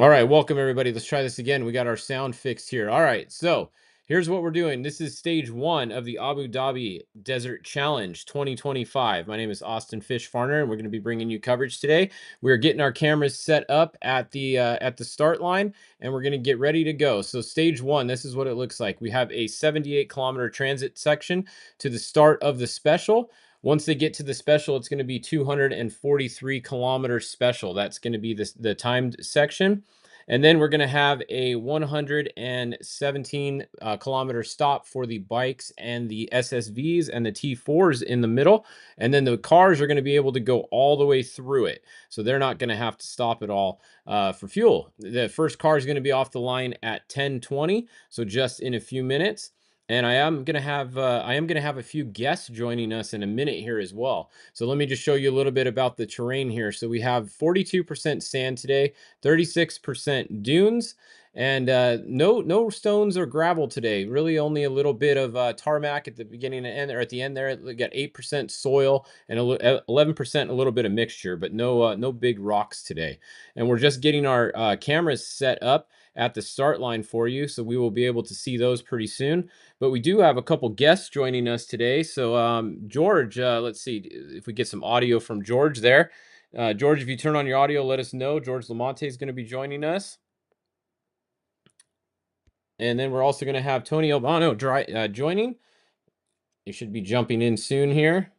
All right, welcome everybody. Let's try this again. We got our sound fixed here. All right, so here's what we're doing. This is stage one of the Abu Dhabi Desert Challenge 2025. My name is Austin Fish Farner, and we're going to be bringing you coverage today. We're getting our cameras set up at the start line, and we're going to get ready to go. So stage one, this is what it looks like. We have a 78-kilometer transit section to the start of the special. Once they get to the special, it's going to be 243-kilometer special. That's going to be the timed section. And then we're going to have a 117 kilometer stop for the bikes and the SSVs and the T4s in the middle. And then the cars are going to be able to go all the way through it. So they're not going to have to stop at all for fuel. The first car is going to be off the line at 10:20. So just in a few minutes. And I am gonna have a few guests joining us in a minute here as well. So let me just show you a little bit about the terrain here. So we have 42% sand today, 36% dunes, and no stones or gravel today. Really only a little bit of tarmac at the beginning and end, or at the end there. We got 8% soil and 11% a little bit of mixture, but no big rocks today. And we're just getting our cameras set up at the start line for you, so we will be able to see those pretty soon. But we do have a couple guests joining us today. So George, let's see if we get some audio from George there. George, if you turn on your audio, let us know. George Lamonte is going to be joining us. And then we're also going to have Tony Albano joining. You should be jumping in soon here.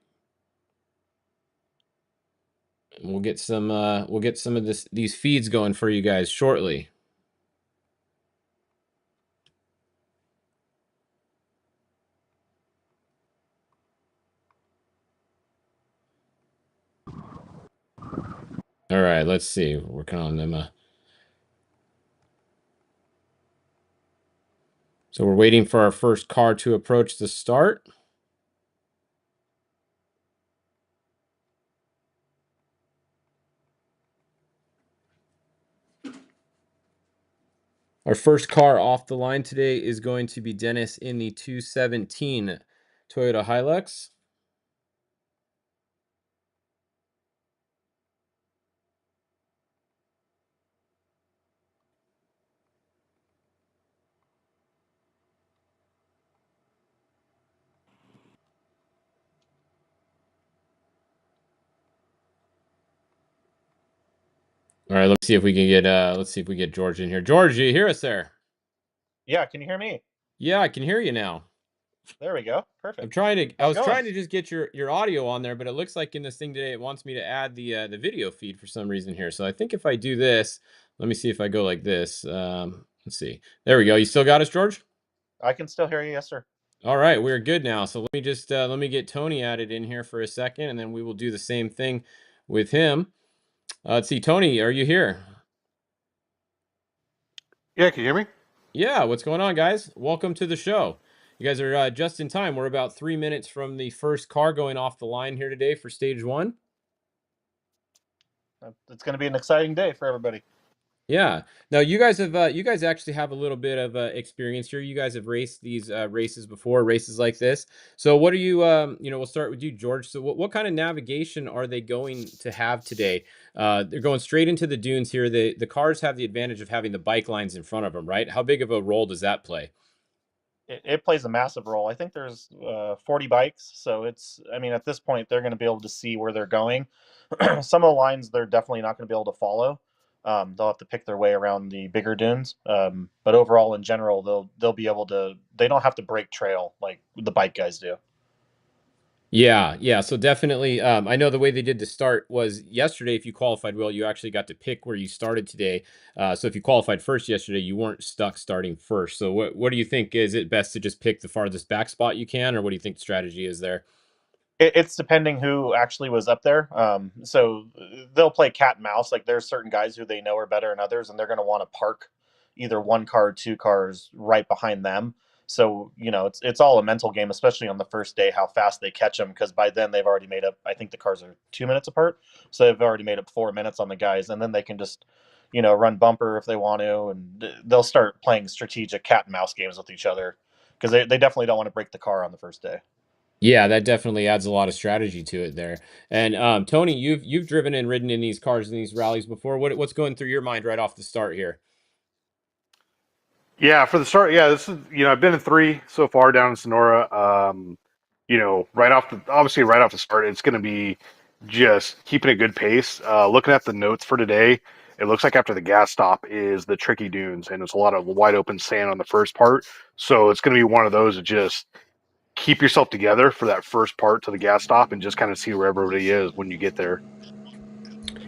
And we'll get some of these feeds going for you guys shortly. All right, let's see. We're working on them. So we're waiting for our first car to approach the start. Our first car off the line today is going to be Dennis in the 217 Toyota Hilux. All right, let's see if we can get George in here. George, you hear us there? Yeah, can you hear me? Yeah, I can hear you now. There we go. Perfect. I How's it was going? trying to just get your audio on there, but it looks like in this thing today it wants me to add the video feed for some reason here. So I think if I do this, let me see if I go like this. Let's see. There we go. You still got us, George? I can still hear you, yes, sir. All right, we're good now. So let me just let me get Tony added in here for a second, and then we will do the same thing with him. Let's see, Tony, are you here? Yeah, can you hear me? Yeah, what's going on, guys? Welcome to the show. You guys are just in time. We're about 3 minutes from the first car going off the line here today for stage one. It's going to be an exciting day for everybody. Yeah. Now you guys actually have a little bit of experience here. You guys have raced these races before, races like this. So what are you we'll start with you, George. So what kind of navigation are they going to have today? They're going straight into the dunes here. The cars have the advantage of having the bike lines in front of them, right? How big of a role does that play? It plays a massive role. I think there's 40 bikes, so at this point, they're going to be able to see where they're going. Some of the lines they're definitely not going to be able to follow. They'll have to pick their way around the bigger dunes. But overall, in general, they'll be able to. They don't have to break trail like the bike guys do. Yeah, yeah. So definitely, I know the way they did the start was yesterday. If you qualified well, you actually got to pick where you started today. So if you qualified first yesterday, you weren't stuck starting first. So what do you think? Is it best to just pick the farthest back spot you can, or what do you think the strategy is there? It's depending who actually was up there. So they'll play cat and mouse. Like there's certain guys who they know are better than others, and they're going to want to park either one car or two cars right behind them. So it's all a mental game, especially on the first day, how fast they catch them. Because by then they've already made up. I think the cars are 2 minutes apart, so they've already made up 4 minutes on the guys, and then they can just run bumper if they want to, and they'll start playing strategic cat and mouse games with each other because they definitely don't want to break the car on the first day. Yeah, that definitely adds a lot of strategy to it there. And Tony, you've driven and ridden in these cars in these rallies before. What's going through your mind right off the start here? Yeah, for the start, yeah, this is I've been in three so far down in Sonora. Right off the obviously right off the start, it's going to be just keeping a good pace. Looking at the notes for today, it looks like after the gas stop is the tricky dunes, and it's a lot of wide open sand on the first part. So it's going to be one of those that just keep yourself together for that first part to the gas stop, and just kind of see where everybody is when you get there.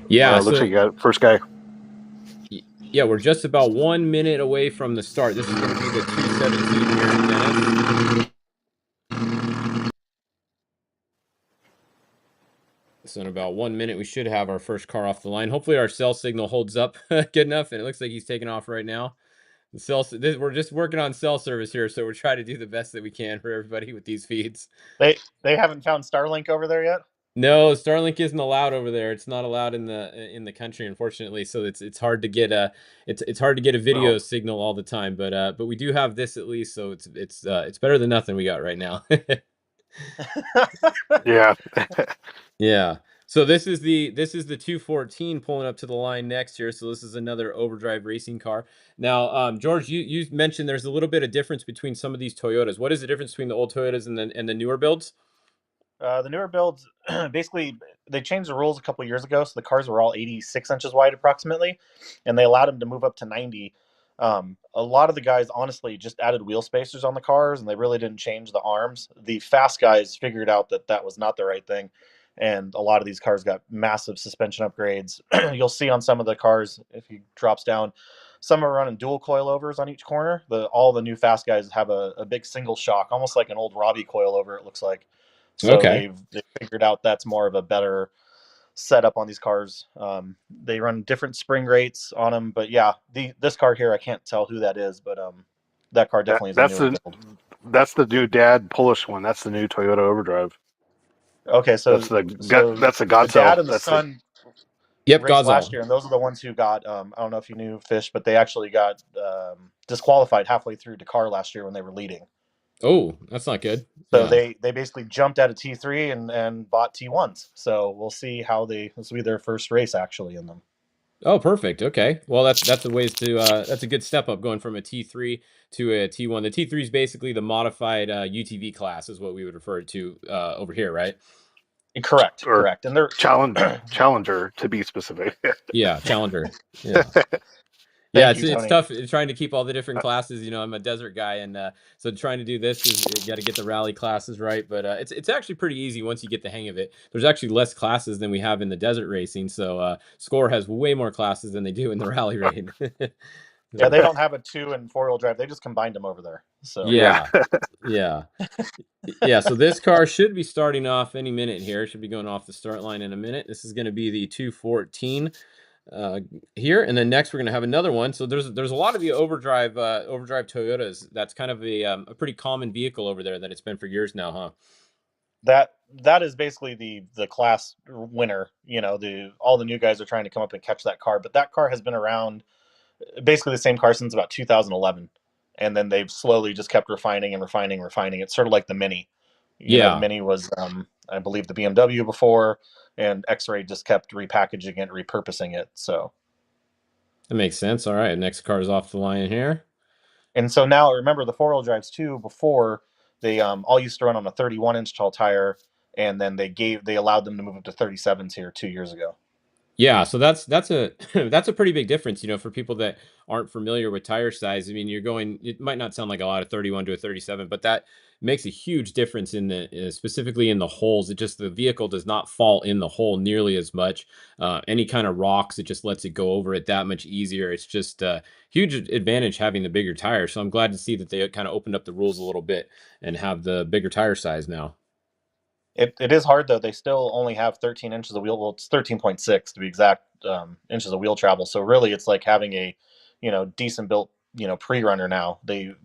Yeah, Looks like so you got first guy. yeah, we're just about 1 minute away from the start. This is going to be the 217 here, Dennis. So in about 1 minute, we should have our first car off the line. Hopefully, our cell signal holds up good enough, and it looks like he's taking off right now. We're just working on cell service here, so we're trying to do the best that we can for everybody with these feeds. They haven't found Starlink over there yet. No, Starlink isn't allowed over there. It's not allowed in the country, unfortunately. So it's hard to get a it's hard to get a Oh, video signal all the time. But we do have this at least, so it's better than nothing we got right now. yeah. Yeah. So this is the 214 pulling up to the line next here. So this is another overdrive racing car. Now, George, you mentioned there's a little bit of difference between some of these Toyotas. What is the difference between the old Toyotas and the newer builds? The newer builds, basically, they changed the rules a couple years ago, so the cars were all 86 inches wide approximately, and they allowed them to move up to 90. A lot of the guys, honestly, just added wheel spacers on the cars, and they really didn't change the arms. The fast guys figured out that that was not the right thing, and a lot of these cars got massive suspension upgrades. You'll see on some of the cars, if he drops down, some are running dual coilovers on each corner. All the new fast guys have a big single shock, almost like an old Robbie coilover, it looks like. So Okay. they figured out that's more of a better setup on these cars. They run different spring rates on them, but yeah, this car here I can't tell who that is, but that car That definitely is a that's newer the build. that's the new dad Polish one. That's the new Toyota Overdrive. Okay, That's that's the the God dad cell. and the That's the son Yep, raced last Gazal. year, and those are the ones who got. I don't know if you knew Fish, but they actually got disqualified halfway through Dakar last year when they were leading. Oh, that's not good. So Yeah. they basically jumped out of T3 and bought T1s. So we'll see how this will be their first race actually in them. Oh, perfect. Okay. Well, that's a ways to that's a good step up going from a T3 to a T1. The T3 is basically the modified UTV class is what we would refer to over here, right? Correct, or correct. And they're Challenger to be specific. Yeah, Challenger. Yeah. Yeah, thank it's you, it's Tony. tough trying to keep all the different classes. I'm a desert guy, and so trying to do this is you got to get the rally classes right. But it's actually pretty easy once you get the hang of it. There's actually less classes than we have in the desert racing, so Score has way more classes than they do in the rally raid. Yeah, they So, don't have a two and four wheel drive. They just combined them over there. So Yeah. yeah, yeah, yeah. So this car should be starting off any minute here. Should be going off the start line in a minute. This is going to be the 214 uh, here, and then next we're gonna have another one. So there's a lot of the overdrive Toyotas. That's kind of a pretty common vehicle over there that it's been for years now, huh? that is basically the class winner. You know, the all the new guys are trying to come up and catch that car, but that car has been around basically the same car since about 2011, and then they've slowly just kept refining and refining and refining. It's sort of like the Mini. You know, the Yeah, Mini was, I believe, the BMW before, and X-Ray just kept repackaging it, repurposing it. So, that makes sense. All right, next car is off the line here. and so now remember the four-wheel drives too. Before they all used to run on a 31-inch tall tire, and then they allowed them to move up to 37s here 2 years ago. Yeah, so that's a that's a pretty big difference, for people that aren't familiar with tire size. I mean, it might not sound like a lot of 31 to a 37, but that makes a huge difference in the specifically in the holes. It just the vehicle does not fall in the hole nearly as much. Any kind of rocks, it just lets it go over it that much easier. It's just a huge advantage having the bigger tire. So I'm glad to see that they kind of opened up the rules a little bit and have the bigger tire size now. It is hard though. They still only have 13 inches of wheel. Well, it's 13.6 to be exact, inches of wheel travel. So really, it's like having a, decent built, pre-runner now. The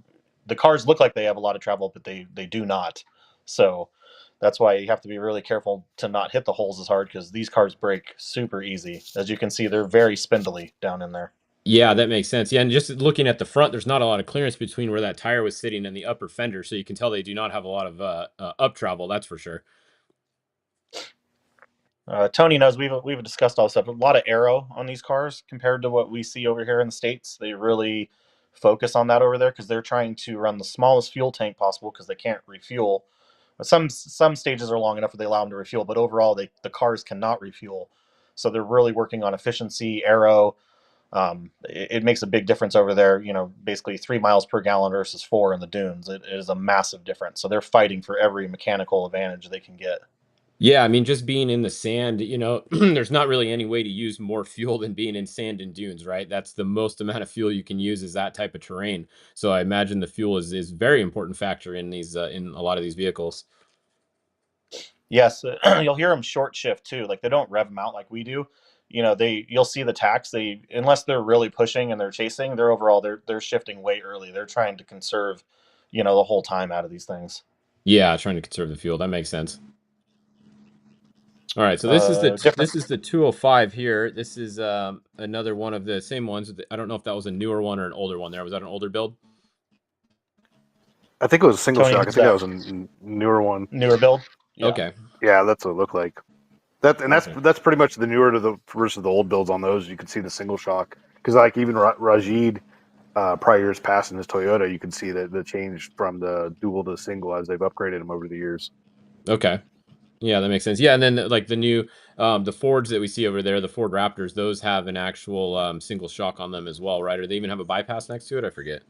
cars look like they have a lot of travel, but they do not. So that's why you have to be really careful to not hit the holes as hard because these cars break super easy. As you can see, they're very spindly down in there. Yeah, that makes sense. Yeah, and just looking at the front, there's not a lot of clearance between where that tire was sitting and the upper fender, so you can tell they do not have a lot of up travel. That's for sure. Tony knows we've discussed all this stuff. A lot of aero on these cars compared to what we see over here in the States. They really focus on that over there because they're trying to run the smallest fuel tank possible because they can't refuel. But some stages are long enough where they allow them to refuel, but overall the cars cannot refuel. So they're really working on efficiency, aero. It makes a big difference over there. You know, basically 3 miles per gallon versus 4 in the dunes. It is a massive difference. So they're fighting for every mechanical advantage they can get. Yeah, I mean, just being in the sand, there's not really any way to use more fuel than being in sand and dunes, right? That's the most amount of fuel you can use is that type of terrain. So I imagine the fuel is very important factor in these in a lot of these vehicles. Yes, you'll hear them short shift too. Like they don't rev them out like we do. You know, you'll see the tax. They unless they're really pushing and they're chasing, they're shifting way early. They're trying to conserve, the whole time out of these things. Yeah, trying to conserve the fuel. That makes sense. All right, so this is Different. this is the 205 here. This is another one of the same ones. I don't know if that was a newer one or an older one. There was that an older build? I think it was a single Tony, shock. I who's think that that? was a newer one. Newer build. Yeah. Okay, Yeah, that's what it looked like. That's okay, that's pretty much the newer to the versus the old builds on those. You can see the single shock because like even Rajid, prior years past in his Toyota, you can see the change from the dual to single as they've upgraded them over the years. okay. Yeah, that makes sense. Yeah, and then like the new the Fords that we see over there, the Ford Raptors, those have an actual single shock on them as well, right? Or they even have a bypass next to it. I forget.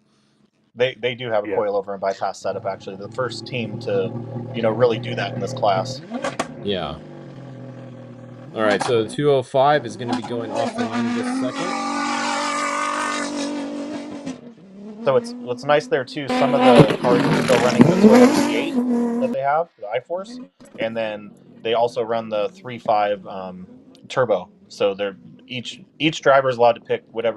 They do have a Yeah, coilover and bypass setup. Actually, the first team to, really do that in this class. Yeah. All right, so the 205 is going to be going offline this second. So it's what's nice there too. Some of the cars are still running the Toyota V8 that they have, the iForce, and then they also run the 3.5 turbo. So they're each driver is allowed to pick what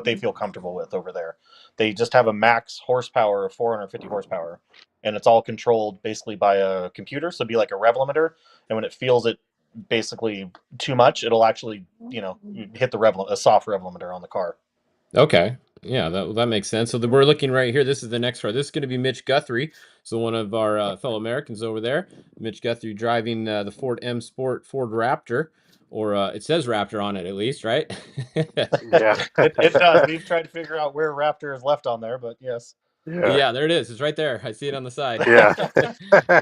they feel comfortable with over there. They just have a max horsepower of 450 horsepower, and it's all controlled basically by a computer. So it'd be like a rev limiter, and when it feels it basically too much, it'll actually hit a soft rev limiter on the car. Okay. Yeah, that makes sense. So we're looking right here. This is the next car. This is going to be Mitch Guthrie. So one of our fellow Americans over there, Mitch Guthrie, driving the Ford M Sport Ford Raptor, or it says Raptor on it at least, right? yeah, It does. We've tried to figure out where Raptor is left on there, but yes. yeah, Yeah, there it is. It's right there. I see it on the side. yeah.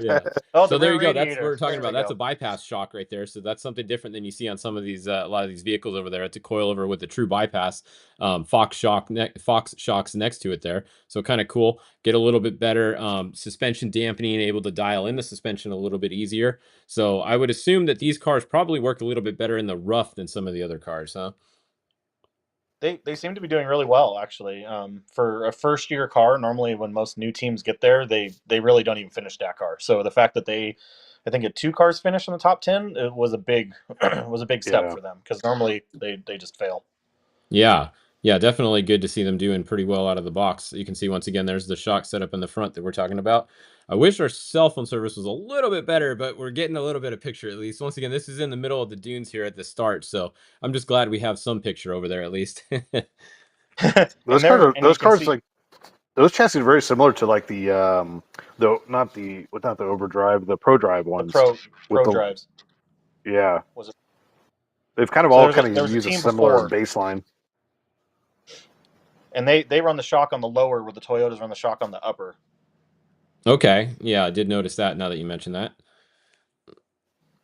Yeah. Oh, So the there rear you go. That's what radiator. we're talking There we about. That's go. a bypass shock right there. So that's something different than you see on some of these a lot of these vehicles over there. It's a coilover with a true bypass. Fox shocks next to it there. So kind of cool. Get a little bit better suspension dampening, able to dial in the suspension a little bit easier. So I would assume that these cars probably work a little bit better in the rough than some of the other cars, huh? They seem to be doing really well actually. For a first year car, normally when most new teams get there, they really don't even finish that car. So the fact that I think had 2 cars finished in the top 10, it was a big was a big step Yeah. for them because normally they just fail. Yeah. Yeah, definitely good to see them doing pretty well out of the box. You can see once again, there's the shock setup in the front that we're talking about. I wish our cell phone service was a little bit better, but we're getting a little bit of picture at least. Once again, this is in the middle of the dunes here at the start, so I'm just glad we have some picture over there at least. Those And you those can cars see like those chassis are very similar to like the not the overdrive, the pro drive the ones with pro the drives. yeah. Was it? They've kind of So all there kind of was a use a team similar before, baseline. and they run the shock on the lower, where the Toyotas run the shock on the upper. Okay, yeah, I did notice that now that you mentioned that.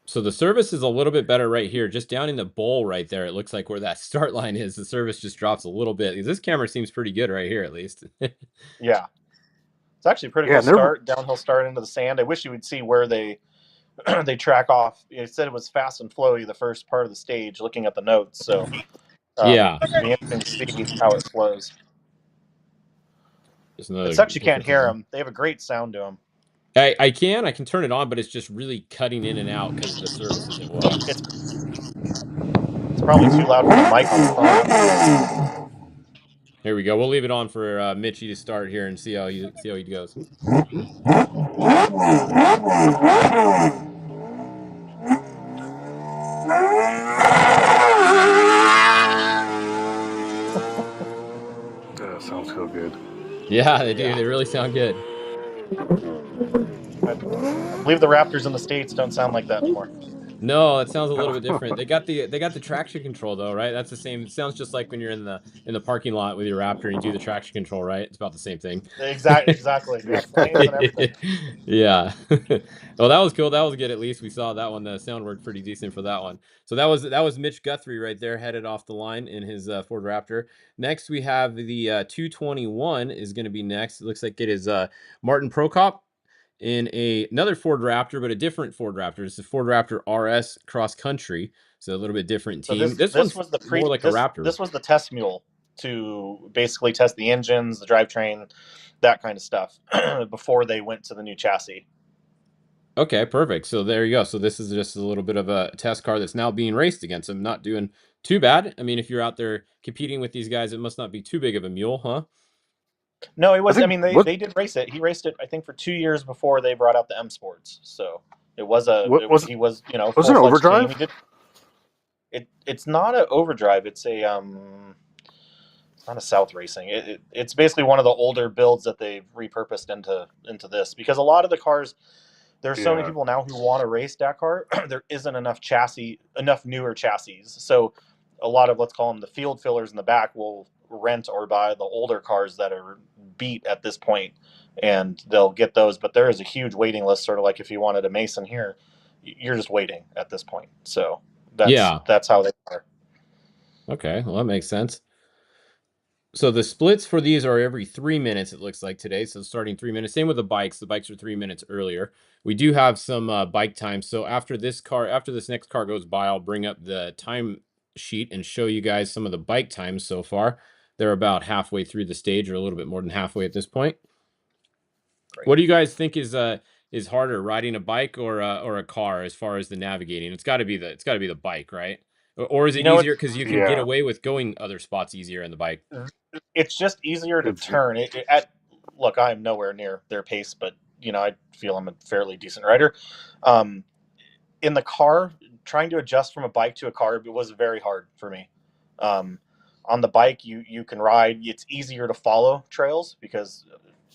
So the service is a little bit better right here, just down in the bowl right there. It looks like where that start line is. The service just drops a little bit. This camera seems pretty good right here, at least. Yeah, it's actually a pretty Yeah, cool and they're start, downhill start into the sand. I wish you would see where they they track off. It said it was fast and flowy the first part of the stage, looking at the notes. So Yeah, it'd be interesting to see how it flows. just It another sucks you can't different hear camera. them. They have a great sound to them. I can turn it on, but it's just really cutting in and out because the service isn't well. It's it's probably too loud for the mic on the phone. Here we go. We'll leave it on for Mitchy to start here and see how he goes. so good. Yeah, they do. Yeah. They really sound good. I believe the Raptors in the States don't sound like that anymore. No, it sounds a little bit different. They got the traction control though, right? That's the same. It sounds just like when you're in the parking lot with your Raptor and you do the traction control, right? It's about the same thing. Exactly. Yeah, flames and everything. Yeah. Well, that was cool. That was good. At least we saw that one. The sound worked pretty decent for that one. So that was Mitch Guthrie right there, headed off the line in his Ford Raptor. Next, we have the 221 is going to be next. It looks like it is Martin Prokop in another Ford Raptor, but a different Ford Raptor. It's a Ford Raptor RS Cross Country, so a little bit different So team. this This this one's was the more like a Raptor. this was the test mule to basically test the engines, the drivetrain, that kind of stuff before they went to the new chassis. Okay, perfect. So there you go. So this is just a little bit of a test car that's now being raced against them. Not doing too bad. I mean, if you're out there competing with these guys, it must not be too big of a mule, huh? No, it I was. I think mean, what they did race it. He raced it, I think, for 2 years before they brought out the M Sports. So what was he was was it full an fledged team. overdrive? He did it's not an overdrive. It's a it's not a South Racing. It's basically one of the older builds that they've repurposed into this because a lot of the cars. There's so many Yeah. people now who want to race Dakar. There isn't enough newer chassis. So a lot of, let's call them the field fillers in the back, will rent or buy the older cars that are beat at this point, and they'll get those. But there is a huge waiting list, sort of like if you wanted a Mason here, you're just waiting at this point. So Yeah. that's how they are. Okay. Well, that makes sense. So the splits for these are every 3 minutes, it looks like today. So starting 3 minutes. Same with the bikes. The bikes are 3 minutes earlier. We do have some bike times. So after this next car goes by, I'll bring up the time sheet and show you guys some of the bike times so far. They're about halfway through the stage, or a little bit more than halfway at this point. Great. What do you guys think is harder, riding a bike or a car as far as the navigating? It's got to be the bike, right? Or is You it know, easier because you can get Yeah. away with going other spots easier in the bike? it's just easier to It's turn. Look, I'm nowhere near their pace, but I feel I'm a fairly decent rider. Um, in the car, trying to adjust from a bike to a car, it was very hard for me. Um, on the bike, you can ride. It's easier to follow trails because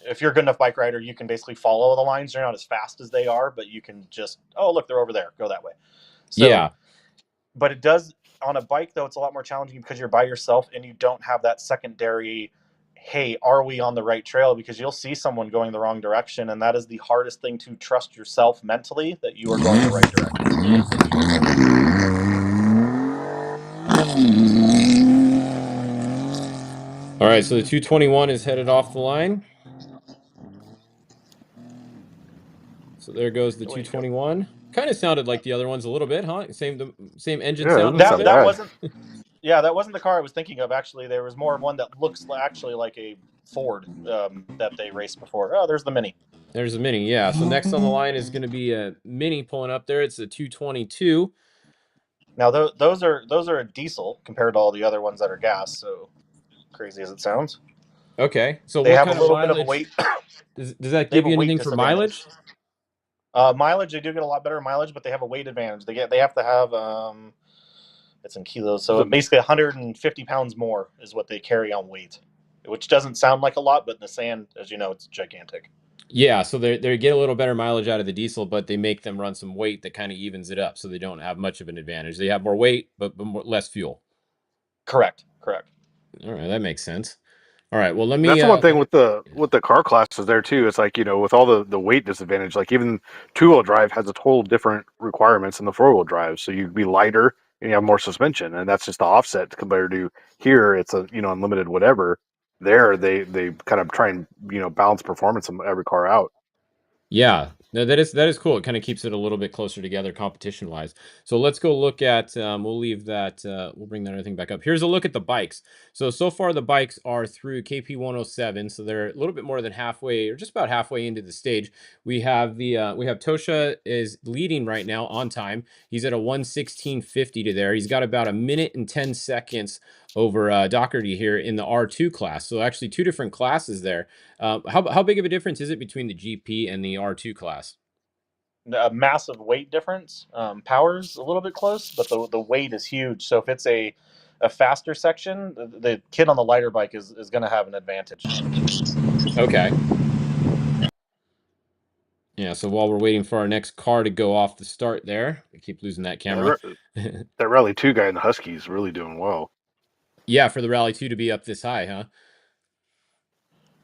if you're a good enough bike rider, you can basically follow the lines. They're not as fast as they are, but you can just, oh, look, they're over there. Go that way. So, Yeah. but it does on a bike though. It's a lot more challenging because you're by yourself and you don't have that secondary. Hey, are we on the right trail? Because you'll see someone going the wrong direction, and that is the hardest thing to trust yourself mentally that you are going the right direction. All right, so the 221 is headed off the line. So there goes the Way to go. 221. Kind of sounded like the other ones a little bit, huh? Same engine yeah, it sound doesn't a little sound bit. That bad. wasn't. Yeah, that wasn't the car I was thinking of. Actually, there was more of one that looks actually like a Ford that they raced before. Oh, there's the Mini. There's a Mini, yeah. So next on the line is going to be a Mini pulling up there. It's a 222. Now those are a diesel compared to all the other ones that are gas. So crazy as it sounds, Okay, so they what have a kind of little bit of a mileage weight. does that They have give a you weight anything for disadvantage. mileage? Mileage, they do get a lot better mileage, but they have a weight advantage. They have to have it's in kilos, Is so it basically 150 pounds more is what they carry on weight, which doesn't sound like a lot, but in the sand, as you know, it's gigantic. Yeah, so they get a little better mileage out of the diesel, but they make them run some weight that kind of evens it up, so they don't have much of an advantage. They have more weight, but less fuel. Correct. Correct. All right, that makes sense. All right, well That's the one let thing me. with the car classes there too. It's like with all the weight disadvantage, like even 2-wheel drive has a total different requirements than the 4-wheel drive. So you'd be lighter and you have more suspension, and that's just the offset compared to here. It's a unlimited whatever. There they kind of try and balance performance of every car out. Yeah, no, that is cool. It kind of keeps it a little bit closer together competition wise. So let's go look at. We'll leave that. We'll bring that other thing back up. Here's a look at the bikes. So far the bikes are through KP 107. So they're a little bit more than halfway, or just about halfway into the stage. We have Tosha is leading right now on time. He's at a 1:16:50 to there. He's got about a minute and 10 seconds over Doherty here in the R2 class. So actually two different classes there. How big of a difference is it between the GP and the R2 class? A massive weight difference. Power's a little bit close, but the weight is huge. So if it's a a faster section, the kid on the lighter bike is going to have an advantage. Okay. Yeah, so while we're waiting for our next car to go off the start there, I keep losing that Yeah, camera. that Rally 2 guy in the Husky is really doing well. Yeah, for the Rally 2 to be up this high, huh?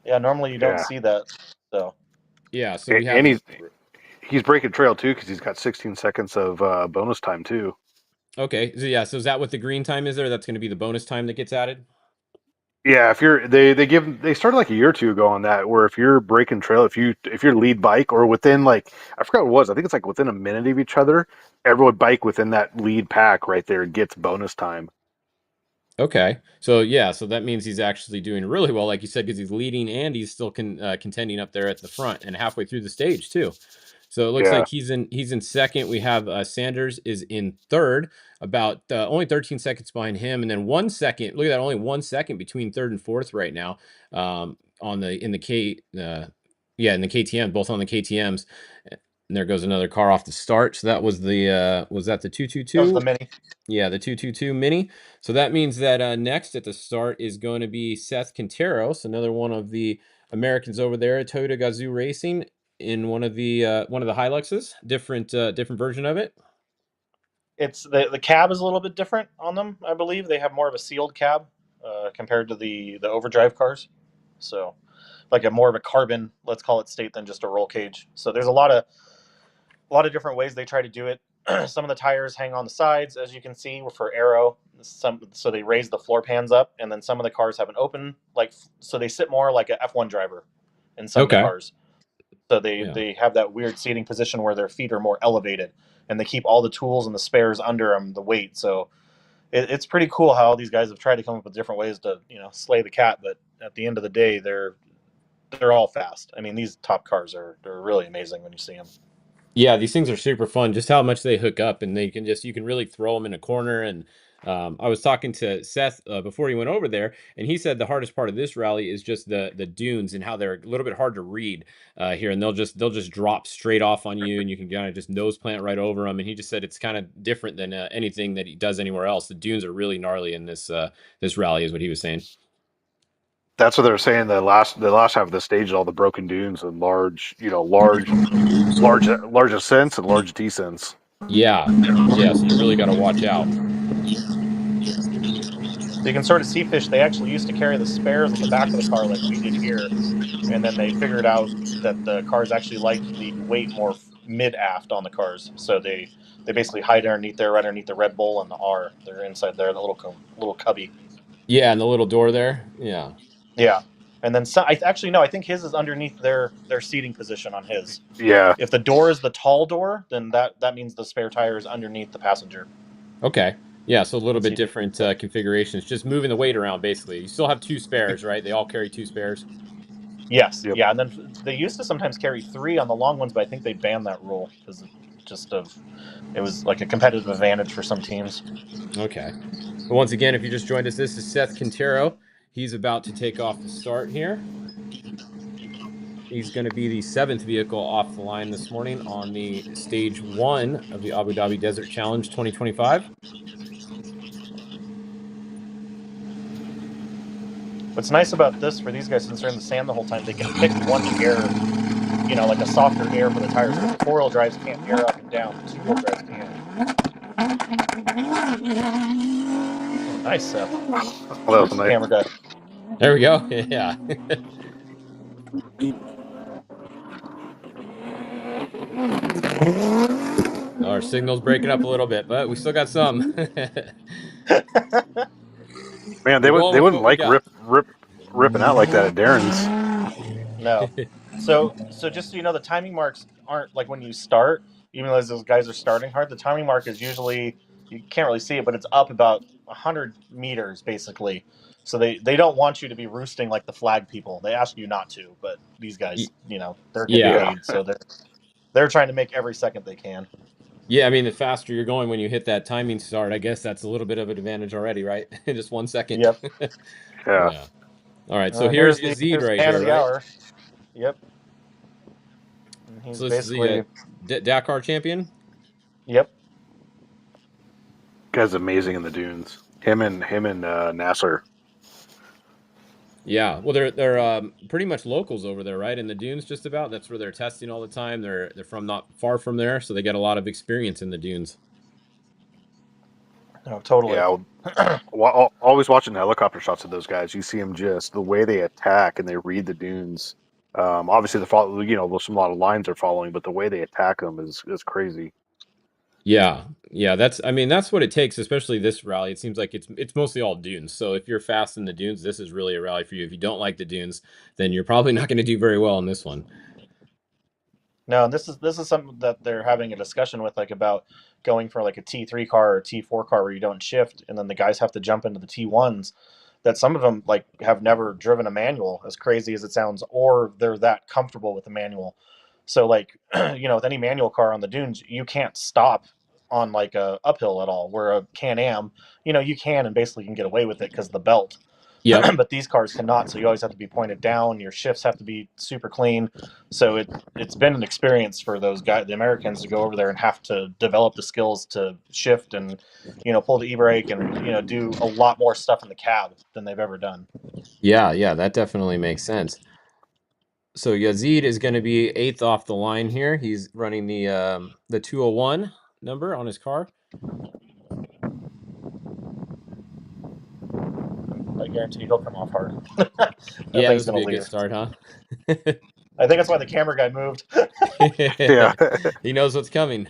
Yeah, normally you don't Yeah, see that. So Yeah, so we and have he's breaking trail too because he's got 16 seconds of bonus time too. okay. So yeah, so is that what the green time is there? That's going to be the bonus time that gets added? Yeah, if you're they started like a year or two ago on that where if you're breaking trail, if you're lead bike or within like I forgot what it was, I think it's like within a minute of each other, everyone bike within that lead pack right there gets bonus time. Okay. So yeah, so that means he's actually doing really well, like you said, because he's leading and he's still contending up there at the front and halfway through the stage too. So it looks Yeah. like he's in second. We have Sanders is in third, about only 13 seconds behind him, and then 1 second. Look at that, only 1 second between third and fourth right now. On the in the K, yeah, in the KTM, both on the KTM's. And there goes another car off the start. So that was that the that was 222? the mini. Yeah, the 222 Mini. So that means that next at the start is going to be Seth Quinteros, another one of the Americans over there at Toyota Gazoo Racing in one of the Hiluxes, different version of it. It's the cab is a little bit different on them. I believe they have more of a sealed cab compared to the overdrive cars. So like a more of a carbon, let's call it state, than just a roll cage. So there's a lot of different ways they try to do it. Some of the tires hang on the sides, as you can see, for aero. So they raise the floor pans up, and then some of the cars have an open, like so they sit more like a F1 driver in some of the Okay. cars. So they Yeah. they have that weird seating position where their feet are more elevated, and they keep all the tools and the spares under them, the weight. So it's pretty cool how all these guys have tried to come up with different ways to slay the cat. But at the end of the day, they're all fast. I mean, these top cars they're really amazing when you see them. Yeah, these things are super fun. Just how much they hook up, and you can really throw them in a corner. And I was talking to Seth before he went over there, and he said the hardest part of this rally is just the dunes and how they're a little bit hard to read here, and they'll just drop straight off on you, and you can kind of just nose plant right over them. And he just said it's kind of different than anything that he does anywhere else. The dunes are really gnarly in this rally, is what he was saying. That's what they're saying. The last half of the stage is all the broken dunes and large ascents and large descents. Yeah, yeah. So you really got to watch out. So you can sort of see fish. They actually used to carry the spares on the back of the car like we did here, and then they figured out that the cars actually liked the weight more mid aft on the cars. So they basically hide underneath there, right underneath the Red Bull and the R. They're inside there, the little cubby. Yeah, and the little door there. Yeah. Yeah, and then some, actually no, I think his is underneath their seating position on his. Yeah, If the door is the tall door, then that means the spare tire is underneath the passenger. Okay. Yeah, so a little Let's see bit if you different can. configurations, just moving the weight around basically. You still have two spares, right? They all carry two spares. Yes, yep. yeah, and then they used to sometimes carry three on the long ones, but I think they banned that rule because it was like a competitive advantage for some teams. Okay. But once again, if you just joined us, this is Seth Quintero. He's about to take off the start here. He's going to be the seventh vehicle off the line this morning on the stage one of the Abu Dhabi Desert Challenge 2025. What's nice about this for these guys, since they're in the sand the whole time, they can pick one air, like a softer air for the tires because the four-wheel drives can't air up and down. The two-wheel drives can. Oh, nice, Seth. Well, that was Where's the nice. camera guy? There we go. Yeah. Our signal's breaking up a little bit, but we still got some. Man, they We're would going they with wouldn't what we like got. ripping out like that at Darren's. No. So just so you know, the timing marks aren't like when you start. Even though those guys are starting hard, the timing mark is usually you can't really see it, but it's up about 100 meters basically. So they don't want you to be roosting like the flag people. They ask you not to, but these Y- guys, they're getting Yeah. Yeah, paid, so they're trying to make every second they can. Yeah, I mean, the faster you're going when you hit that timing start, I guess that's a little bit of an advantage already, right? Just 1 second. Yep. yeah. Yeah. All right. So here's Here's the Yazid right man of here, the right? hour. Yep. And he's So this is the basically Dakar champion. yep. Guy's amazing in the dunes. Him and Nasser. Yeah, well, they're pretty much locals over there, right? In the dunes, just about. That's where they're testing all the time. They're from not far from there, so they get a lot of experience in the dunes. No, totally. Yeah, always watching helicopter shots of those guys. You see them just the way they attack and they read the dunes. Obviously, the follow, there's a lot of lines they're following, but the way they attack them is crazy. Yeah, yeah, that's what it takes, especially this rally. It seems like it's mostly all dunes. So if you're fast in the dunes, this is really a rally for you. If you don't like the dunes, then you're probably not going to do very well in this one. No, and this is something that they're having a discussion with, like about going for like a T3 car or T4 car where you don't shift, and then the guys have to jump into the T1s. That some of them like have never driven a manual, as crazy as it sounds, or they're that comfortable with the manual. So like with any manual car on the dunes, you can't stop on like a uphill at all. Where a Can-Am, you can and basically can get away with it because of the belt. Yep. But these cars cannot, so you always have to be pointed down. Your shifts have to be super clean. So it's been an experience for those guys, the Americans, to go over there and have to develop the skills to shift and pull the e-brake and do a lot more stuff in the cab than they've ever done. Yeah, yeah, that definitely makes sense. So Yazid is going to be 8th off the line here. He's running the 201 number on his car. I guarantee he'll come off hard. That Yeah, thing's this would gonna be a good leave. start, huh? I think that's why the camera guy moved. Yeah. He knows what's coming.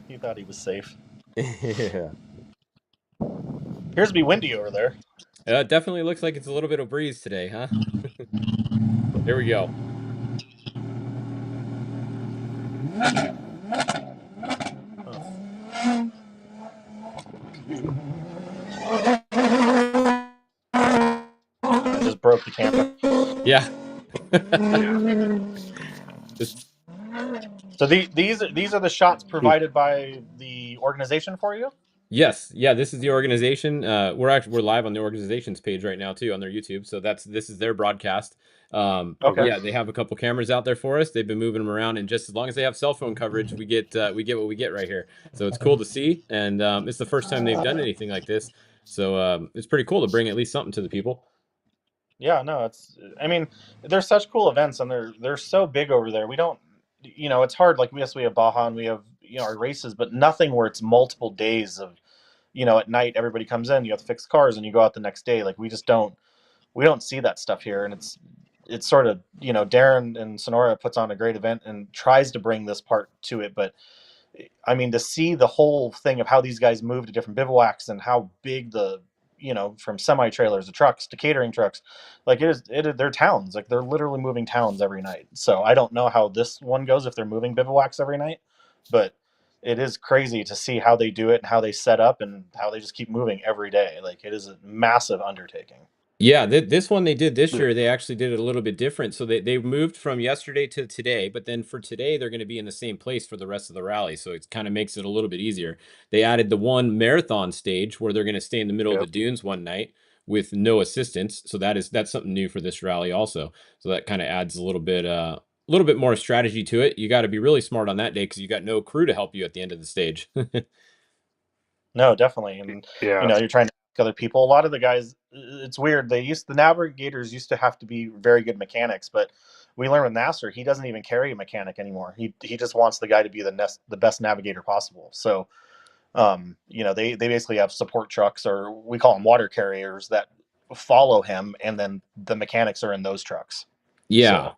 He thought he was safe. Yeah. Appears to be windy over there. It definitely looks like it's a little bit of breeze today, huh? Here we go. I just broke the camera. Yeah. So these are the shots provided by the organization for you? Yes, yeah, this is the organization. We're live on the organization's page right now too on their YouTube. So this is their broadcast. Okay. Yeah, they have a couple cameras out there for us. They've been moving them around, and just as long as they have cell phone coverage, we get what we get right here. So it's cool to see, and it's the first time they've done anything like this. So it's pretty cool to bring at least something to the people. Yeah, no, they're such cool events, and they're so big over there. We don't, it's hard. Like, yes, we have Baja and we have our races, but nothing where it's multiple days of, at night everybody comes in, you have to fix cars, and you go out the next day. Like, we don't see that stuff here, and it's sort of, Darren and Sonora puts on a great event and tries to bring this part to it, but to see the whole thing of how these guys move to different bivouacs and how big from semi trailers to trucks to catering trucks, like they're towns, like they're literally moving towns every night. So I don't know how this one goes if they're moving bivouacs every night, but it is crazy to see how they do it and how they set up and how they just keep moving every day. Like, it is a massive undertaking. Yeah, this one they did this year, they actually did it a little bit different. So they moved from yesterday to today, but then for today, they're going to be in the same place for the rest of the rally. So it kind of makes it a little bit easier. They added the one marathon stage where they're going to stay in the middle of the Yep. dunes one night with no assistance. So that's something new for this rally also. So that kind of adds a little bit more strategy to it. You got to be really smart on that day because you got no crew to help you at the end of the stage. No, definitely. And Yeah. you're trying to ask other people. A lot of the guys, it's weird. The navigators used to have to be very good mechanics, but we learned with Nasser, he doesn't even carry a mechanic anymore. He just wants the guy to be the best navigator possible. So, they basically have support trucks, or we call them water carriers, that follow him, and then the mechanics are in those trucks. Yeah. So,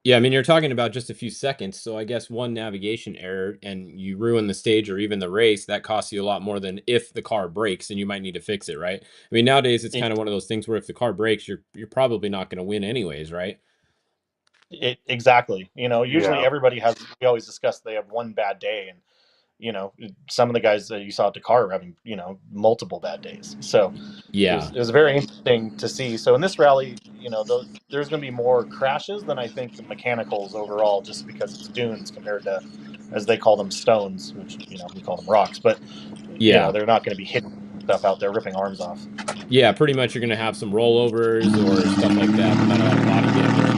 Yeah, I mean, you're talking about just a few seconds, so I guess one navigation error and you ruin the stage or even the race, that costs you a lot more than if the car breaks and you might need to fix it, right? I mean, nowadays it's kind of one of those things where if the car breaks, you're probably not going to win anyways, right? exactly. Usually Yeah. everybody has. We always discuss they have one bad day, and some of the guys that you saw at Dakar are having, multiple bad days. So Yeah. it was very interesting to see. So in this rally, there's going to be more crashes than I think the mechanicals overall, just because it's dunes compared to, as they call them, stones, which, we call them rocks. But, Yeah. they're not going to be hitting stuff out there, ripping arms off. Yeah, pretty much you're going to have some rollovers or stuff like that, but not a lot of body damage.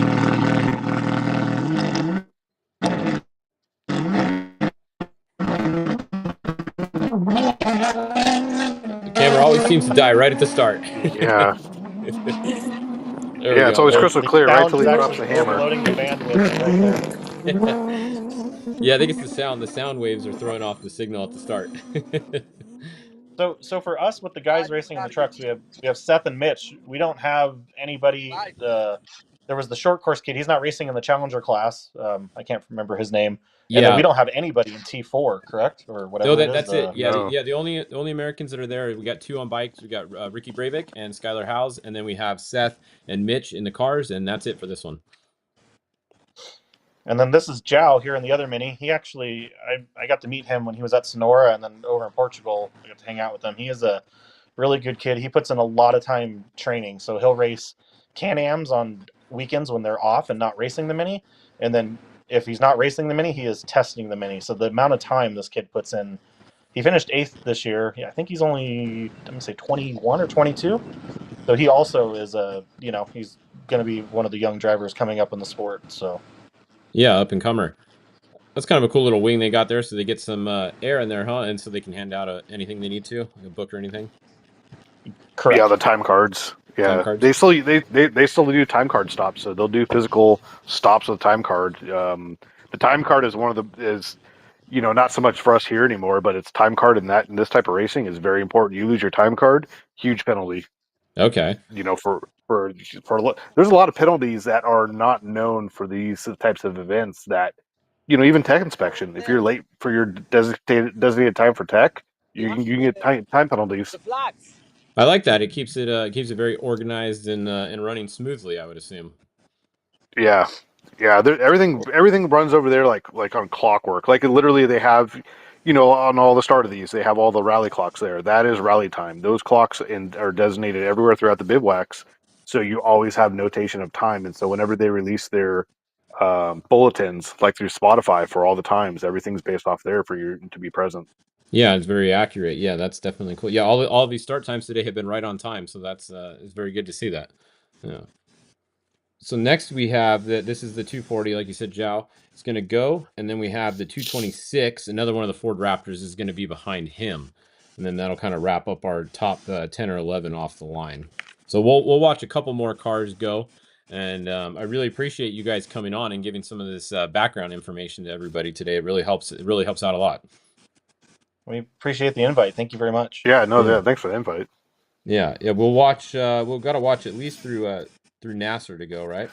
The camera always seems to die right at the start. Yeah. There we It's go. always The crystal the clear right sound till is he drops actually the hammer. overloading the bandwidth right there. Yeah, I think it's the sound. The sound waves are throwing off the signal at the start. So for us with the guys racing in the trucks, we have Seth and Mitch. We don't have anybody. There was the short course kid. He's not racing in the Challenger class. I can't remember his name. And then we Yeah. don't have anybody in T4, correct, or No, whatever it is. that's it. The Yeah, No. the only Americans that are there, we got 2 on bikes. We got Ricky Breivik and Skylar Howes, and then we have Seth and Mitch in the cars, and that's it for this one. And then this is Jow here in the other mini. He actually, I got to meet him when he was at Sonora, and then over in Portugal, I got to hang out with him. He is a really good kid. He puts in a lot of time training, so he'll race Can-Ams on weekends when they're off and not racing the mini, and then if he's not racing the mini, he is testing the mini. So the amount of time this kid puts in, he finished 8th this year. Yeah, I think he's only, let me say, 21 or 22. So he also is he's going to be one of the young drivers coming up in the sport. So Yeah, up and comer. That's kind of a cool little wing they got there, so they get some air in there, huh? And so they can hand out anything they need to, like a book or anything. Yeah, correct. the time cards. Time Yeah, cards. they still do time card stops, so they'll do physical stops with time card. The time card is one of the is not so much for us here anymore, but it's time card in this type of racing is very important. You lose your time card, huge penalty. Okay. There's a lot of penalties that are not known for these types of events. That even tech inspection. If you're late for your designated time for tech, you can get time penalties. I like that. It keeps it very organized and running smoothly, I would assume. Yeah, yeah. Everything runs over there like on clockwork. Like literally, they have, on all the start of these, they have all the rally clocks there. That is rally time. Those clocks are designated everywhere throughout the bivouacs, so you always have notation of time. And so whenever they release their bulletins, like through Spotify for all the times, everything's based off there for you to be present. Yeah, it's very accurate. Yeah, that's definitely cool. Yeah, all of these start times today have been right on time, so that's it's very good to see that. Yeah. So next we have this is the 240, like you said, Zhao. It's going to go, and then we have the 226. Another one of the Ford Raptors is going to be behind him, and then that'll kind of wrap up our top 10 or 11 off the line. So we'll watch a couple more cars go, and I really appreciate you guys coming on and giving some of this background information to everybody today. It really helps. It really helps out a lot. We appreciate the invite. Thank you very much. Yeah, no, Yeah. thanks for the invite. Yeah. We'll watch. We've got to watch at least through Nasser to go, right?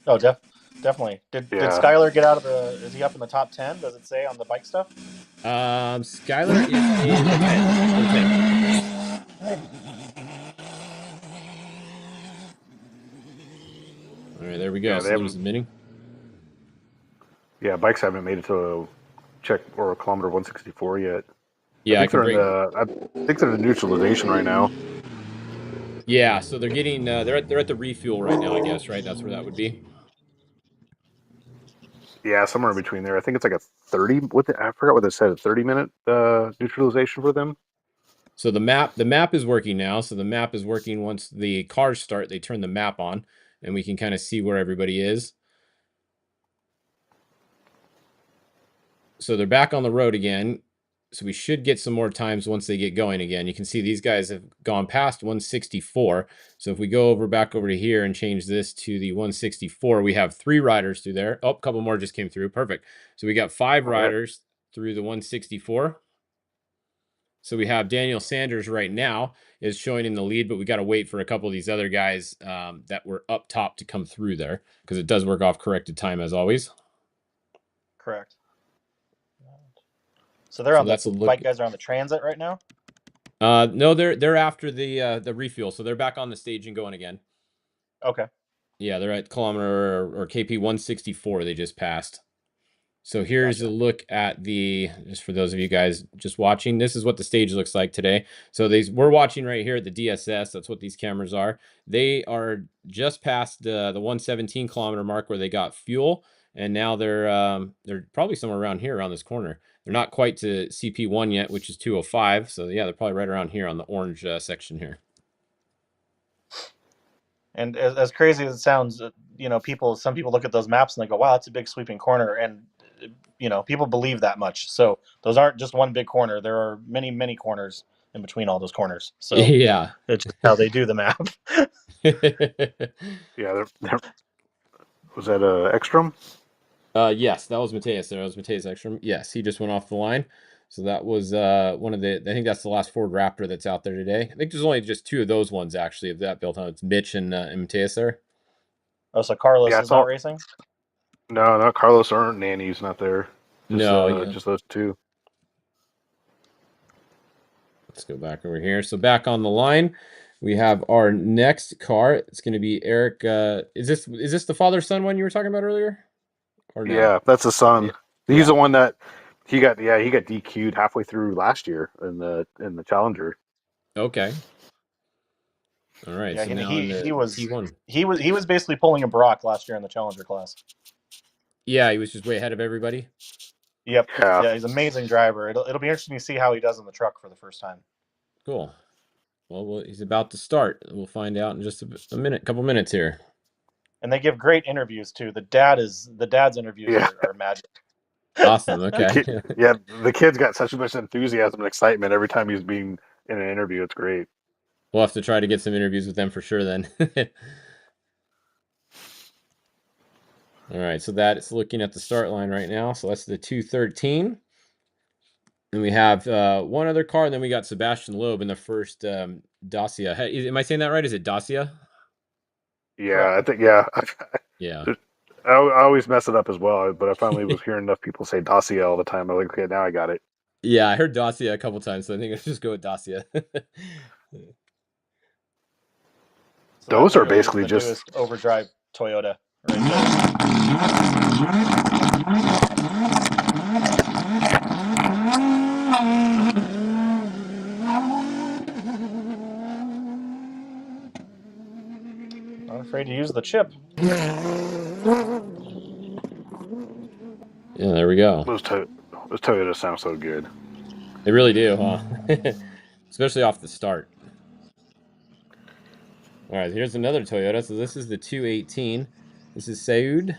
Oh, definitely. Did Yeah. Skylar get out of the? Is he up in the top 10? Does it say on the bike stuff? Skylar is in the 10. All right, there we go. Yeah, So there's submitting. Yeah, bikes haven't made it to check or kilometer 164 yet. Yeah, I I think can they're in the neutralization right now. Yeah, so they're getting they're at the refuel right now, I guess, right? That's where that would be. Yeah, somewhere in between there. I think it's like a 30. I forgot what it said. A 30-minute neutralization for them. So the map is working now. So the map is working once the cars start. They turn the map on, and we can kind of see where everybody is. So they're back on the road again. So we should get some more times once they get going again. You can see these guys have gone past 164. So if we go back over to here and change this to the 164, we have 3 riders through there. Oh, a couple more just came through. Perfect. So we got 5 riders through the 164. So we have Daniel Sanders right now is showing in the lead, but we got to wait for a couple of these other guys that were up top to come through there because it does work off corrected time as always. Correct. So they're on the bike guys are on the transit right now. No, they're after the refuel, so they're back on the stage and going again. Okay. Yeah, they're at kilometer or KP 164. They just passed. So here's a look at just for those of you guys just watching, this is what the stage looks like today. So we're watching right here at the DSS. That's what these cameras are. They are just past the 117 kilometer mark where they got fuel, and now they're probably somewhere around here around this corner. They're not quite to CP1 yet, which is 205. So yeah, they're probably right around here on the orange section here. And as crazy as it sounds, some people look at those maps and they go, "Wow, that's a big sweeping corner." And people believe that much. So those aren't just one big corner. There are many, many corners in between all those corners. So Yeah. it's just how they do the map. Yeah, was that Ekstrom? Yes, that was Mateus there. That was Mateus Ekstrom. Yes, he just went off the line. So that was one of the. I think that's the last Ford Raptor that's out there today. I think there's only just two of those ones actually of that built on. It's Mitch and Mateus there. Oh, so Carlos Yeah, is not racing? No, not Carlos or Nanny's not there. No, yeah. Just those two. Let's go back over here. So back on the line, we have our next car. It's going to be Eric. Is this the father son one you were talking about earlier, or no? Yeah, that's the son. He's Yeah. the one that he got DQ'd halfway through last year in the Challenger. Okay. All right. Yeah, So now in he the was T1. he was basically pulling a Brock last year in the Challenger class. Yeah, he was just way ahead of everybody. Yep. Yeah. Yeah, he's an amazing driver. It'll be interesting to see how he does in the truck for the first time. Cool. Well, he's about to start. We'll find out in just a minute, couple minutes here. And they give great interviews too. The dad's interviews Yeah. are magic. Awesome. Okay. The kid's got such much enthusiasm and excitement every time he's being in an interview. It's great. We'll have to try to get some interviews with them for sure then. All right, so that is looking at the start line right now. So that's the 213. And we have one other car, and then we got Sebastian Loeb in the first Dacia. Am I saying that right? Is it Dacia? Yeah, Correct. I think yeah. Yeah. I always mess it up as well, but I finally was hearing enough people say Dacia all the time. I'm like, okay, now I got it. Yeah, I heard Dacia a couple times, so I think I'll just go with Dacia. So Those that are literally is basically the just newest overdrive Toyota right there. Not afraid to use the chip. Yeah, there we go. those Toyotas sound so good. They really do, huh? Especially off the start. All right, here's another Toyota. So this is the 218. This is Saud.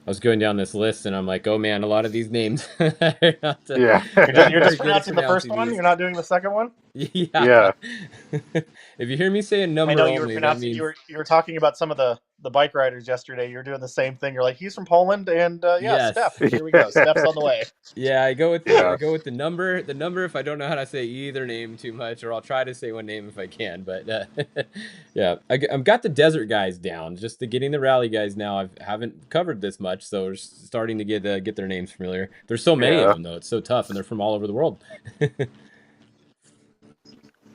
I was going down this list and I'm like, oh man, a lot of these names. Yeah. You're Very just good at pronouncing the first pronouncing one. these. You're not doing the second one. Yeah. Yeah. If you hear me say a I number know you were only, that pronouncing. means You were talking about some of the bike riders yesterday. You're doing the same thing. You're like, he's from Poland, and yeah, yes. Steph. Here we go. Steph's on the way. Yeah, I go with Yeah. the number. The number if I don't know how to say either name too much, or I'll try to say one name if I can. But yeah, I've got the desert guys down. Just the getting the rally guys now. I haven't covered this much, so we're starting to get their names familiar. There's so many of Yeah. them though. It's so tough, and they're from all over the world.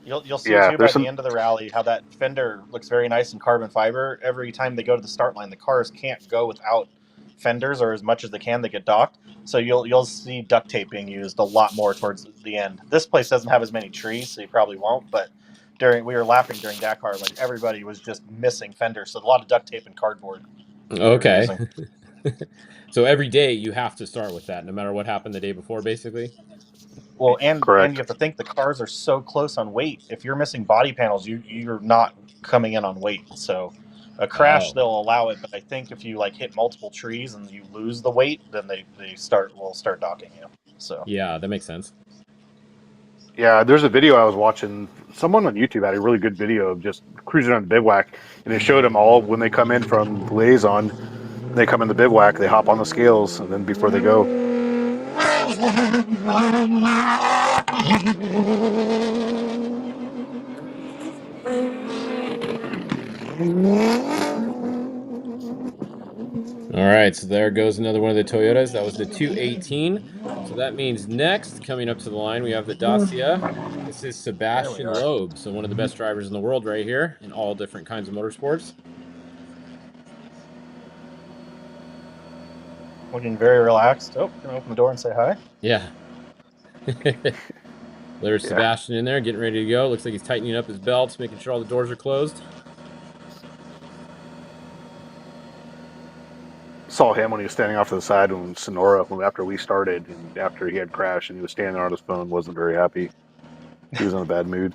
You'll see Yeah. too by There's the some. end of the rally how that fender looks very nice in carbon fiber. Every time they go to the start line, the cars can't go without fenders, or as much as they can, they get docked. So you'll see duct tape being used a lot more towards the end. This place doesn't have as many trees, so you probably won't. But we were laughing during Dakar, like everybody was just missing fenders, so a lot of duct tape and cardboard. Okay. So every day you have to start with that, no matter what happened the day before, basically. Well, and Correct. you have to think the cars are so close on weight. If you're missing body panels, you're not coming in on weight. So a crash Oh. they'll allow it, but I think if you like hit multiple trees and you lose the weight, then they will start docking you. So Yeah, that makes sense. Yeah, there's a video I was watching. Someone on YouTube had a really good video of just cruising on the bivouac, and it showed them all when they come in from liaison. They come in the bivouac, they hop on the scales, and then before they go. All right, so there goes another one of the Toyotas. That was the 218. So that means next, coming up to the line, we have the Dacia. This is Sebastian are. Loeb, so one of the best drivers in the world right here in all different kinds of motorsports. looking very relaxed. Oh, gonna open the door and say hi. Yeah. There's Sebastian in there, getting ready to go. Looks like he's tightening up his belts, making sure all the doors are closed. Saw him when he was standing off to the side when Sonora, after we started, and after he had crashed, and he was standing there on his phone, wasn't very happy. He was in a bad mood.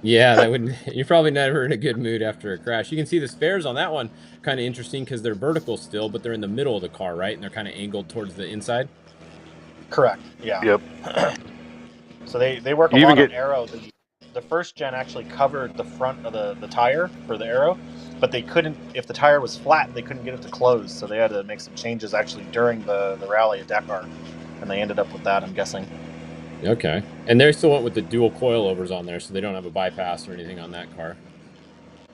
Yeah, that would. You're probably never in a good mood after a crash. You can see the spares on that one kind of interesting because they're vertical still, but they're in the middle of the car, right? And they're kind of angled towards the inside. Correct. Yeah. Yep. So they work a You even lot on get aero. The first gen actually covered the front of the tire for the aero, but they couldn't, if the tire was flat, they couldn't get it to close. So they had to make some changes actually during the rally at Dakar, and they ended up with that, I'm guessing. Okay, and they still went with the dual coilovers on there, so they don't have a bypass or anything on that car.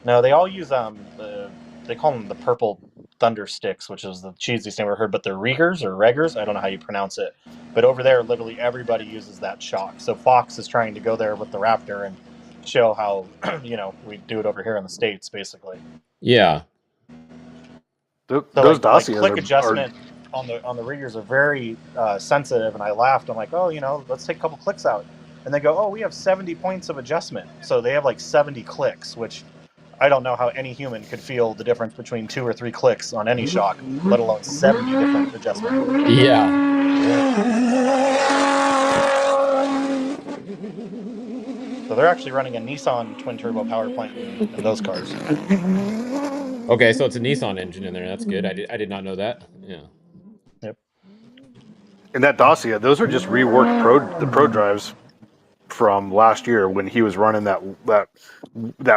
No, they all use they call them the purple thunder sticks, which is the cheesiest name I've ever heard, but they're Regers or Regers. I don't know how you pronounce it. But over there, literally everybody uses that shock. So Fox is trying to go there with the Raptor and show how we do it over here in the States, basically. Yeah. So those like Dacias click are adjustment on the Regers are very sensitive, and I laughed. I'm like, oh, let's take a couple clicks out, and they go, oh, we have 70 points of adjustment. So they have like 70 clicks, which I don't know how any human could feel the difference between 2 or 3 clicks on any shock, let alone 70 different adjustments. Yeah. So they're actually running a Nissan twin turbo power plant in those cars. Okay, so it's a Nissan engine in there. That's good. I did not know that. Yeah. Yep. in that Dacia. Those are just reworked the pro drives from last year when he was running that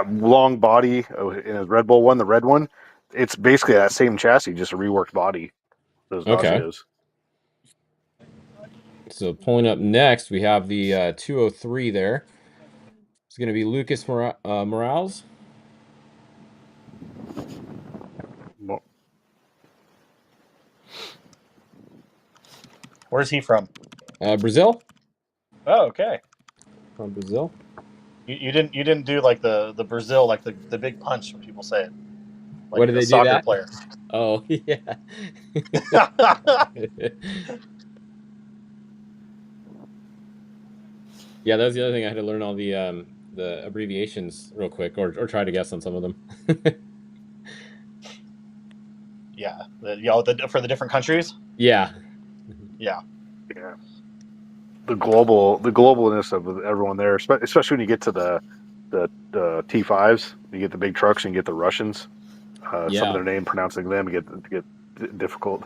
long body in his Red Bull one, the red one. It's basically that same chassis, just a reworked body. Those Okay. Dacias. So pulling up next, we have the 203 there. It's going to be Lucas Morales. Where's he from? Brazil. Oh, okay. From Brazil. You didn't do like the Brazil, like the big punch when people say it, What like do the they do soccer that? player. Oh, yeah. Yeah, that was the other thing. I had to learn all the abbreviations real quick, or try to guess on some of them. Yeah, for the different countries. Yeah. Yeah. Yeah. The globalness of everyone there, especially when you get to the T5s, you get the big trucks and you get the Russians. Some of Yeah. their name pronouncing them get difficult.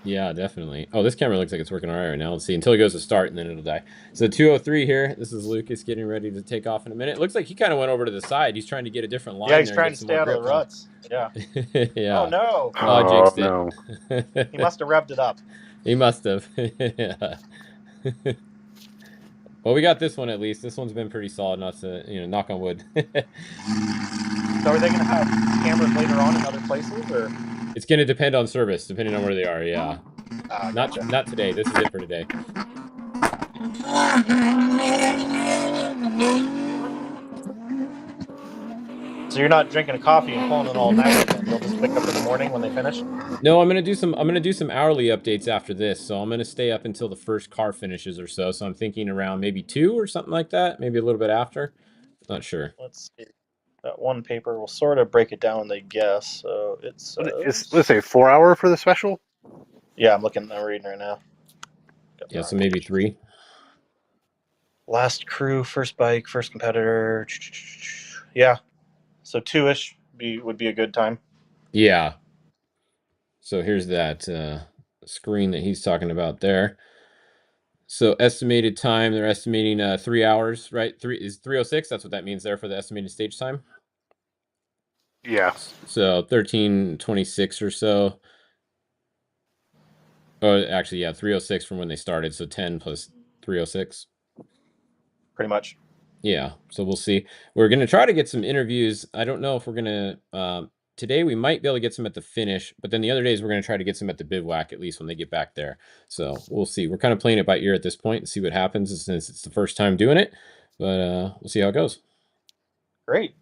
Yeah, definitely. Oh, this camera looks like it's working all right now. Let's see until it goes to start and then it'll die. So 203 here. This is Lucas getting ready to take off in a minute. It looks like he kind of went over to the side. He's trying to get a different Yeah, line he's there and trying get to some stay more out of grip the from ruts. Yeah. him. Oh Yeah. no. Oh, I Oh jinxed it. no! He must have revved it up. He must have. Yeah. Well, we got this one at least. This one's been pretty solid, not to, knock on wood. So are they going to have cameras later on in other places, or? It's going to depend on service, depending on where they are. Yeah. Gotcha. Not today. This is it for today. So you're not drinking a coffee and pulling an all nighter then. You'll just pick up in the morning when they finish. No, I'm gonna do some hourly updates after this. So I'm gonna stay up until the first car finishes or so. So I'm thinking around maybe 2 or something like that. Maybe a little bit after. Not sure. Let's see. That one paper will sort of break it down, they guess. So it Let's says. say 4 hour for the special. Yeah, I'm reading right now. Yeah, so maybe 3. Last crew, first bike, first competitor. Yeah, so 2-ish would be a good time. Yeah. So here's that screen that he's talking about there. So estimated time, they're estimating 3 hours, right? 306. That's what that means there for the estimated stage time. Yeah. So 13:26 or so. Oh, actually, yeah, 306 from when they started. So 10 plus 306. Pretty much. Yeah, so we'll see. We're gonna try to get some interviews. I don't know if we're gonna today we might be able to get some at the finish, but then the other days we're gonna try to get some at the bivouac at least when they get back there. So we'll see. We're kind of playing it by ear at this point and see what happens since it's the first time doing it. But we'll see how it goes. Great.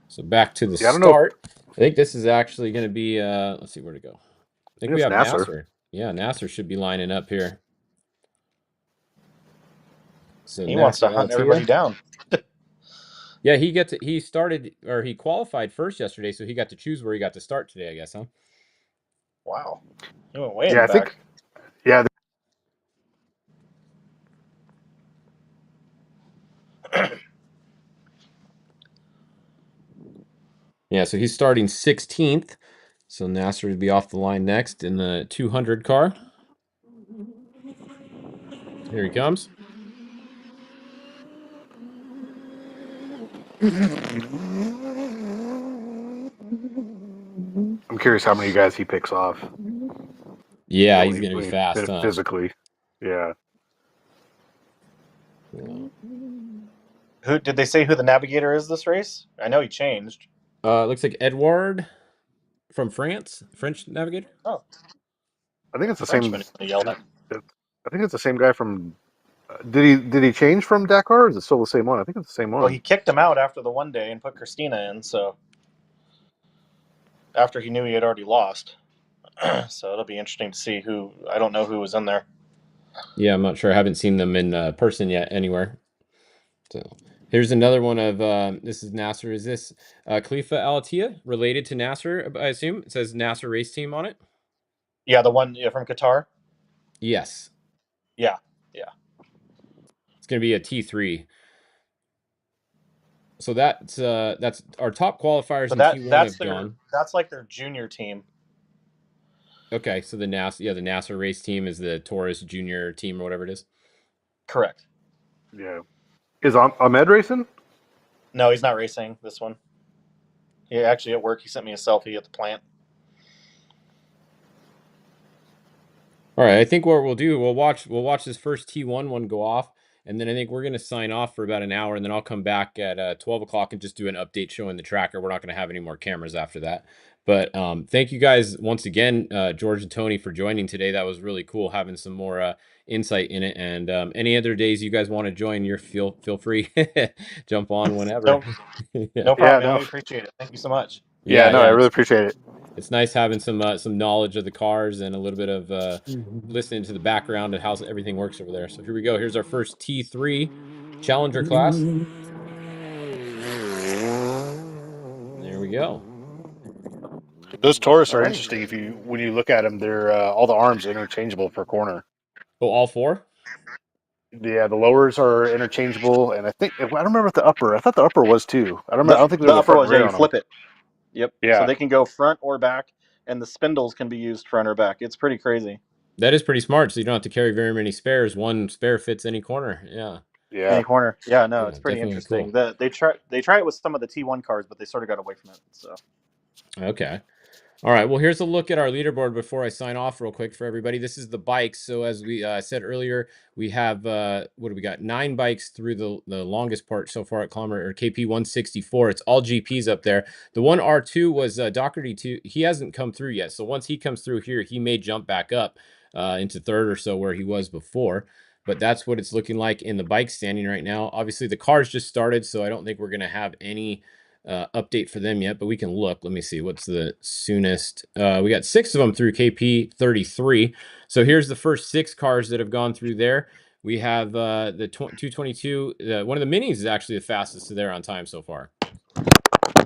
So back to the Yeah, I don't know. start. I think this is actually gonna be let's see where to go. I think we It's have Nasser. Nasser. Yeah, Nasser should be lining up here. So He wants to Nasser hunt Al everybody down. Yeah, he started or he qualified first yesterday, so he got to choose where he got to start today, I guess, huh? Wow. He went way in Yeah, the I think. back. Yeah, Yeah, so he's starting 16th. So Nasser would be off the line next in the 200 car. Here he comes. I'm curious how many guys he picks off. Yeah, he's going to be fast, huh? Physically. Yeah. Who did they say who the navigator is this race? I know he changed. Looks like Edouard from France, French navigator. Oh, I think it's the same. Frenchman he yelled at. I think it's the same guy from. Did he change from Dakar? Or is it still the same one? I think it's the same Well, one. he kicked him out after the one day and put Christina in. So after he knew he had already lost, so it'll be interesting to see who. I don't know who was in there. Yeah, I'm not sure. I haven't seen them in person yet anywhere. So here's another one of this is Nasser. Is this Khalifa Al Attiyah related to Nasser? I assume it says Nasser race team on it. Yeah, the one from Qatar. Yes, Yeah, yeah. it's going to be a T3. So that's our top qualifiers So in T1 have their gone. that's like their junior team. Okay, so the NASA race team is the Taurus junior team or whatever it is. Correct. Yeah. Is Ahmed racing? No, he's not racing this one. He actually at work he sent me a selfie at the plant. All right, I think what we'll do, we'll watch this first T1 one go off, and then I think we're gonna sign off for about an hour, and then I'll come back at 12 o'clock and just do an update showing the tracker. We're not gonna have any more cameras after that. But thank you guys once again, George and Tony, for joining today. That was really cool having some more insight in it. And any other days you guys want to join, feel free, jump on whenever. No, Yeah. no Yeah. problem, man. No. We appreciate it. Thank you so much. Yeah. No. I Yeah. really appreciate it. It's nice having some knowledge of the cars and a little bit of listening to the background and how everything works over there. So here we go. Here's our first T3 Challenger class. There we go. Those Taurus are Alrighty. interesting. When you look at them, they're all the arms are interchangeable per corner. Oh, all four? Yeah, the lowers are interchangeable, and I don't remember if the upper. I thought the upper was too. I don't remember. I don't think there The was a upper front was and rear you on them. flip it. Yep. So Yeah, they can go front or back, and the spindles can be used front or back. It's pretty crazy. That is pretty smart. So you don't have to carry very many spares. One spare fits any corner. Yeah. yeah. Any corner. Yeah, no, it's Yeah, pretty definitely interesting. cool. They try it with some of the T1 cars, but they sort of got away from it. So Okay. All right. Well, here's a look at our leaderboard before I sign off real quick for everybody. This is the bikes. So as we said earlier, we have what do we got? 9 bikes through the longest part so far at kilometer or KP 164. It's all GPs up there. The one R2 was Doherty 2. He hasn't come through yet. So once he comes through here, he may jump back up into third or so where he was before. But that's what it's looking like in the bike standing right now. Obviously, the cars just started, so I don't think we're going to have any update for them yet, but we can look. Let me see what's the soonest. We got 6 of them through KP 33. So here's the first 6 cars that have gone through there. We have the 222. One of the minis is actually the fastest to there on time so far.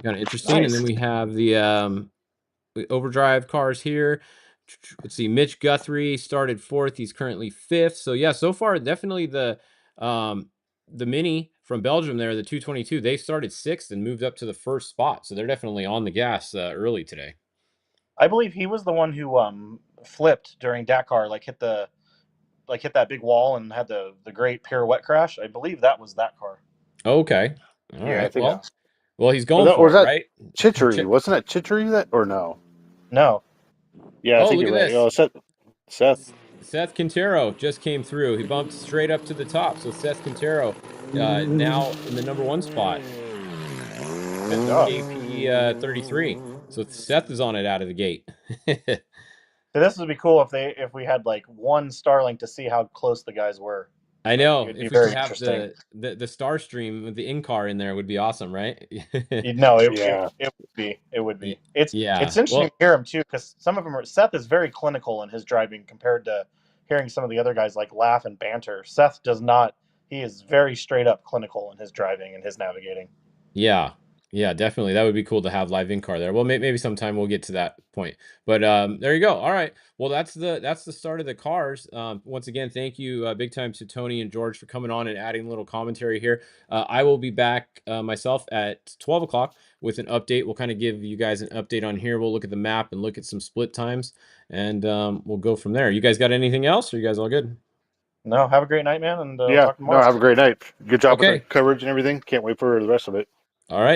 Kind of interesting. nice. And then we have the overdrive cars here. Let's see, Mitch Guthrie started 4th. He's currently 5th. So yeah, so far definitely the mini from Belgium there, the 222, they started 6th and moved up to the first spot. So they're definitely on the gas early today. I believe he was the one who flipped during Dakar, hit that big wall and had the great pirouette crash. I believe that was that car. Okay. All Yeah, I right. think. Well, he's Or, going or for was it, that right? Chittery? Wasn't that Chittery that or no? No, Yeah, I Oh, think look you're at right. this. Oh, Seth. Seth Quintero just came through. He bumped straight up to the top. So Seth Quintero now in the number 1 spot. good job. KP 33. So Seth is on it out of the gate. So this would be cool if we had like one Starlink to see how close the guys were. I Like know. it'd be If we could very have interesting. the Star Stream with the in-car in there would be awesome, right? You know, Yeah, it would be. It would Y- be. It's Yeah. interesting to Well, hear him too, because some of them are. Seth is very clinical in his driving compared to hearing some of the other guys like laugh and banter. Seth does not. He is very straight up clinical in his driving and his navigating. yeah. Yeah, definitely. That would be cool to have live in-car there. Well, maybe sometime we'll get to that point. But there you go. All right. Well, that's the start of the cars. Once again, thank you big time to Tony and George for coming on and adding a little commentary here. I will be back myself at 12 o'clock with an update. We'll kind of give you guys an update on here. We'll look at the map and look at some split times, and we'll go from there. You guys got anything else? Or you guys all good? No, have a great night, man, and Yeah, talk no, tomorrow. have a great night. Good job with the Okay. coverage and everything. Can't wait for the rest of it. All right.